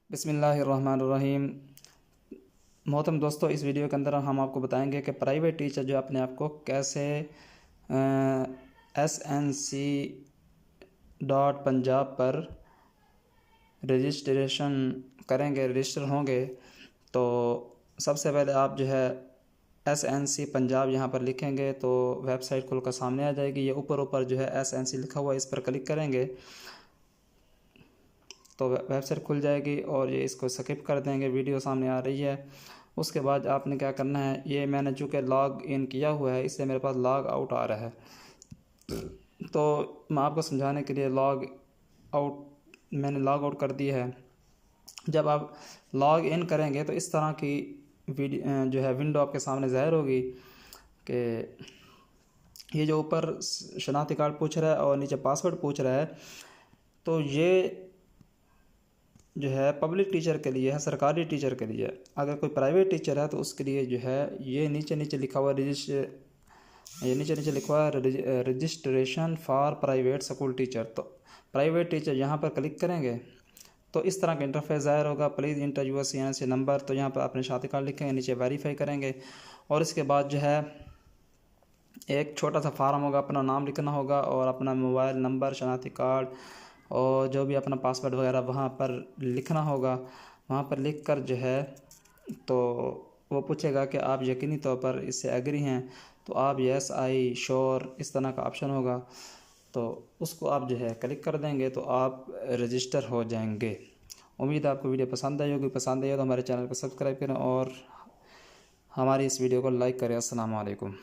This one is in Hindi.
बिस्मिल्लाहिर्रहमानिर्रहीम। मोहतरम दोस्तों, इस वीडियो के अंदर हम आपको बताएंगे कि प्राइवेट टीचर जो अपने आप को कैसे SNC.पंजाब पर रजिस्ट्रेशन करेंगे, रजिस्टर होंगे। तो सबसे पहले आप जो है SNC पंजाब यहाँ पर लिखेंगे तो वेबसाइट खुलकर सामने आ जाएगी। ये ऊपर जो है SNC लिखा हुआ है, इस पर क्लिक करेंगे तो वेबसाइट खुल जाएगी और ये इसको स्किप कर देंगे, वीडियो सामने आ रही है। उसके बाद आपने क्या करना है, ये मैंने चूँकि लॉग इन किया हुआ है इसलिए मेरे पास लॉग आउट आ रहा है। तो मैं आपको समझाने के लिए मैंने लॉग आउट कर दिया है। जब आप लॉग इन करेंगे तो इस तरह की वीडियो जो है विंडो आपके सामने ज़ाहिर होगी कि ये जो ऊपर शनाख्ती कार्ड पूछ रहा है और नीचे पासवर्ड पूछ रहा है, तो ये जो है पब्लिक टीचर के लिए है, सरकारी टीचर के लिए। अगर कोई प्राइवेट टीचर है तो उसके लिए जो है ये नीचे लिखा हुआ registration for private school teacher. तो प्राइवेट टीचर यहाँ पर क्लिक करेंगे तो इस तरह का इंटरफेस ज़ाहिर होगा। Please enter your CNC number, तो यहाँ पर अपने शनाख्ती कार्ड लिखेंगे, नीचे वेरीफाई करेंगे और इसके बाद जो है एक छोटा सा फार्म होगा, अपना नाम लिखना होगा और अपना मोबाइल नंबर, शनाख्ती कार्ड और जो भी अपना पासवर्ड वगैरह वहाँ पर लिखना होगा। वहाँ पर लिख कर जो है तो वो पूछेगा कि आप यकीनी तौर पर इससे एग्री हैं, तो आप यस आई श्योर इस तरह का ऑप्शन होगा, तो उसको आप जो है क्लिक कर देंगे तो आप रजिस्टर हो जाएंगे। उम्मीद है आपको वीडियो पसंद आई होगी। पसंद आई हो तो हमारे चैनल को सब्सक्राइब करें और हमारी इस वीडियो को लाइक करें। अस्सलाम वालेकुम।